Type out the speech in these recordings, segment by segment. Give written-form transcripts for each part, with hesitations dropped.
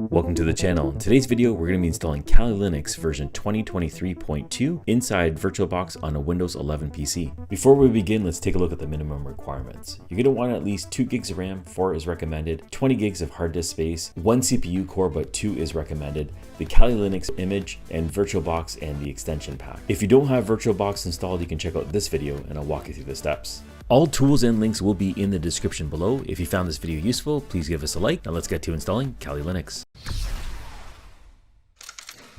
Welcome to the channel. In today's video, we're going to be installing Kali Linux version 2023.2 inside VirtualBox on a Windows 11 PC. Before we begin, let's take a look at the minimum requirements. You're going to want at least 2 gigs of RAM, 4 is recommended, 20 gigs of hard disk space, 1 CPU core, but 2 is recommended, the Kali Linux image, and VirtualBox and the extension pack. If you don't have VirtualBox installed, you can check out this video and I'll walk you through the steps. All tools and links will be in the description below. If you found this video useful, please give us a like. Now let's get to installing Kali Linux.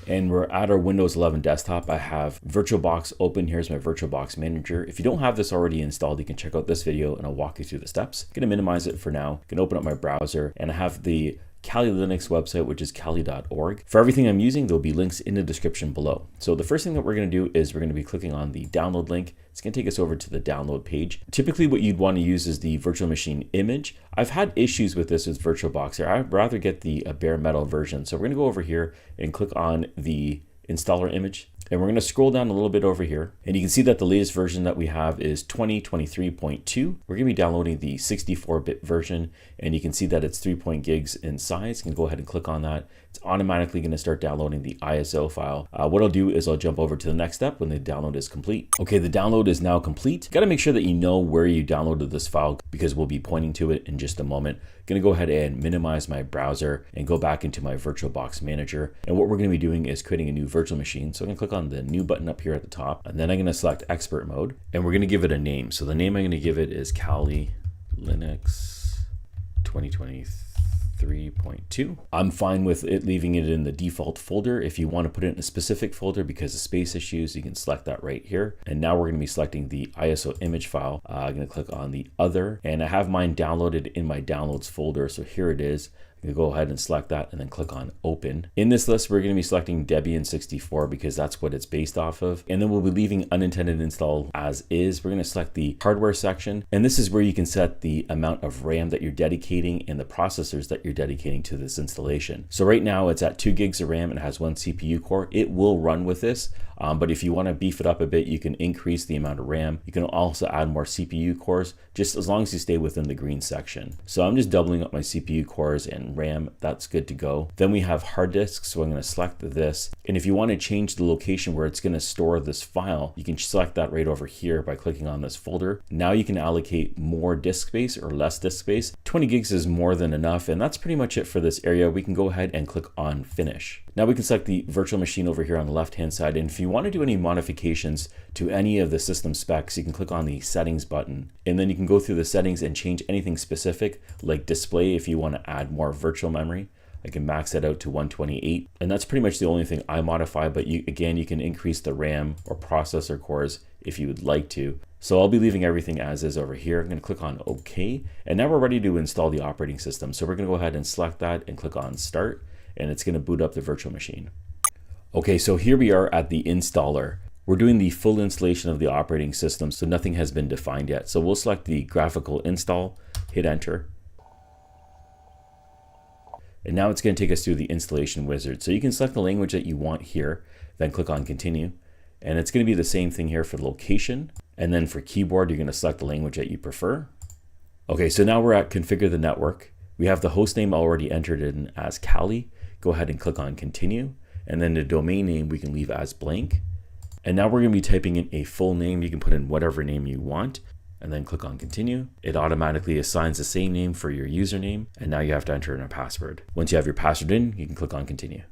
And we're at our Windows 11 desktop. I have VirtualBox open. Here's my VirtualBox manager. If you don't have this already installed, you can check out this video and I'll walk you through the steps. I'm gonna minimize it for now. I can open up my browser and I have the Kali Linux website, which is kali.org. For everything I'm using, there'll be links in the description below. So the first thing that we're going to do is we're going to be clicking on the download link. It's going to take us over to the download page. Typically what you'd want to use is the virtual machine image. I've had issues with this with VirtualBox here. I'd rather get the bare metal version. So we're going to go over here and click on the installer image. And we're going to scroll down a little bit over here. And you can see that the latest version that we have is 2023.2. We're going to be downloading the 64-bit version. And you can see that it's 3 gigs in size. You can go ahead and click on that. It's automatically going to start downloading the ISO file. What I'll do is I'll jump over to the next step when the download is complete. Okay, the download is now complete. Got to make sure that you know where you downloaded this file because we'll be pointing to it in just a moment. Going to go ahead and minimize my browser and go back into my VirtualBox manager. And what we're going to be doing is creating a new virtual machine. So I'm going to click on the new button up here at the top, and then I'm going to select expert mode, and we're going to give it a name. So the name I'm going to give it is Kali Linux 2023.2. I'm fine with it leaving it in the default folder. If you want to put it in a specific folder because of space issues, you can select that right here. And now we're going to be selecting the ISO image file. I'm going to click on the other, and I have mine downloaded in my downloads folder. So here it is. You go ahead and select that and then click on open. In this list, we're going to be selecting Debian 64 because that's what it's based off of. And then we'll be leaving unintended install as is. We're going to select the hardware section. And this is where you can set the amount of RAM that you're dedicating and the processors that you're dedicating to this installation. So right now it's at 2 gigs of RAM and it has 1 CPU core. It will run with this. But if you want to beef it up a bit, you can increase the amount of RAM. You can also add more CPU cores, just as long as you stay within the green section. So I'm just doubling up my CPU cores and RAM. That's good to go. Then we have hard disks. So I'm going to select this. And if you want to change the location where it's going to store this file, you can select that right over here by clicking on this folder. Now you can allocate more disk space or less disk space. 20 gigs is more than enough. And that's pretty much it for this area. We can go ahead and click on finish. Now we can select the virtual machine over here on the left-hand side. And if you want to do any modifications to any of the system specs, you can click on the settings button. And then you can go through the settings and change anything specific, like display if you want to add more virtual memory. I can max that out to 128. And that's pretty much the only thing I modify, but you can increase the RAM or processor cores if you would like to. So I'll be leaving everything as is over here. I'm going to click on OK. And now we're ready to install the operating system. So we're going to go ahead and select that and click on Start. And it's going to boot up the virtual machine. Okay, so here we are at the installer. We're doing the full installation of the operating system, so nothing has been defined yet. So we'll select the graphical install, hit enter. And now it's going to take us through the installation wizard. So you can select the language that you want here, then click on continue. And it's going to be the same thing here for the location. And then for keyboard, you're going to select the language that you prefer. Okay, so now we're at configure the network. We have the host name already entered in as Kali. Go ahead and click on continue. And then the domain name we can leave as blank. And now we're going to be typing in a full name. You can put in whatever name you want and then click on continue. It automatically assigns the same name for your username. And now you have to enter in a password. Once you have your password in, you can click on continue.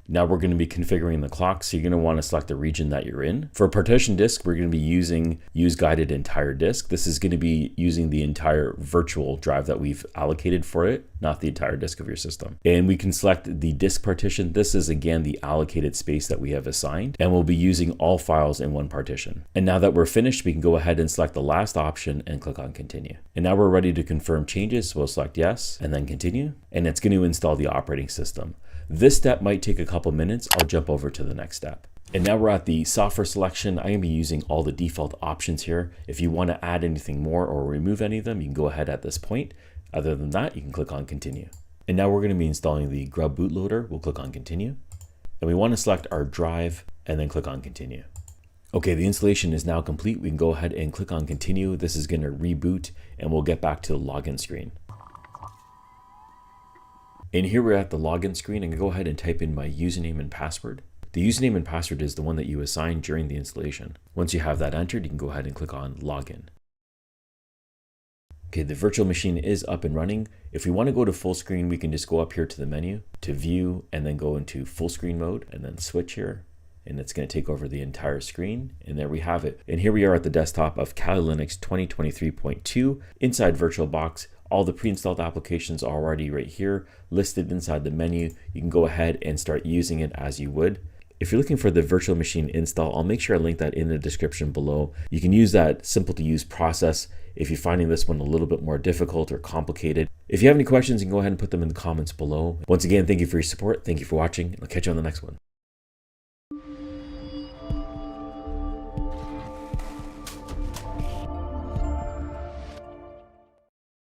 Now we're going to be configuring the clock. So you're going to want to select the region that you're in. For a partition disk, we're going to be using use guided entire disk. This is going to be using the entire virtual drive that we've allocated for it, not the entire disk of your system. And we can select the disk partition. This is again the allocated space that we have assigned, and we'll be using all files in one partition. And now that we're finished, we can go ahead and select the last option and click on continue. And now we're ready to confirm changes. So we'll select yes and then continue, and it's going to install the operating system. This step might take a couple minutes. I'll jump over to the next step. And now we're at the software selection. I'm going to be using all the default options here. If you want to add anything more or remove any of them, you can go ahead at this point. Other than that, you can click on continue. And now we're going to be installing the Grub bootloader. We'll click on continue. And we want to select our drive and then click on continue. Okay, the installation is now complete. We can go ahead and click on continue. This is going to reboot and we'll get back to the login screen. And here we're at the login screen. I'm going to go ahead and type in my username and password. The username and password is the one that you assigned during the installation. Once you have that entered, you can go ahead and click on Login. Okay, the virtual machine is up and running. If we want to go to full screen, we can just go up here to the menu, to View, and then go into full screen mode, and then switch here. And it's going to take over the entire screen. And there we have it. And here we are at the desktop of Kali Linux 2023.2 inside VirtualBox. All the pre-installed applications are already right here listed inside the menu. You can go ahead and start using it as you would. If you're looking for the virtual machine install, I'll make sure I link that in the description below. You can use that simple to use process if you're finding this one a little bit more difficult or complicated. If you have any questions, you can go ahead and put them in the comments below. Once again, thank you for your support. Thank you for watching. I'll catch you on the next one.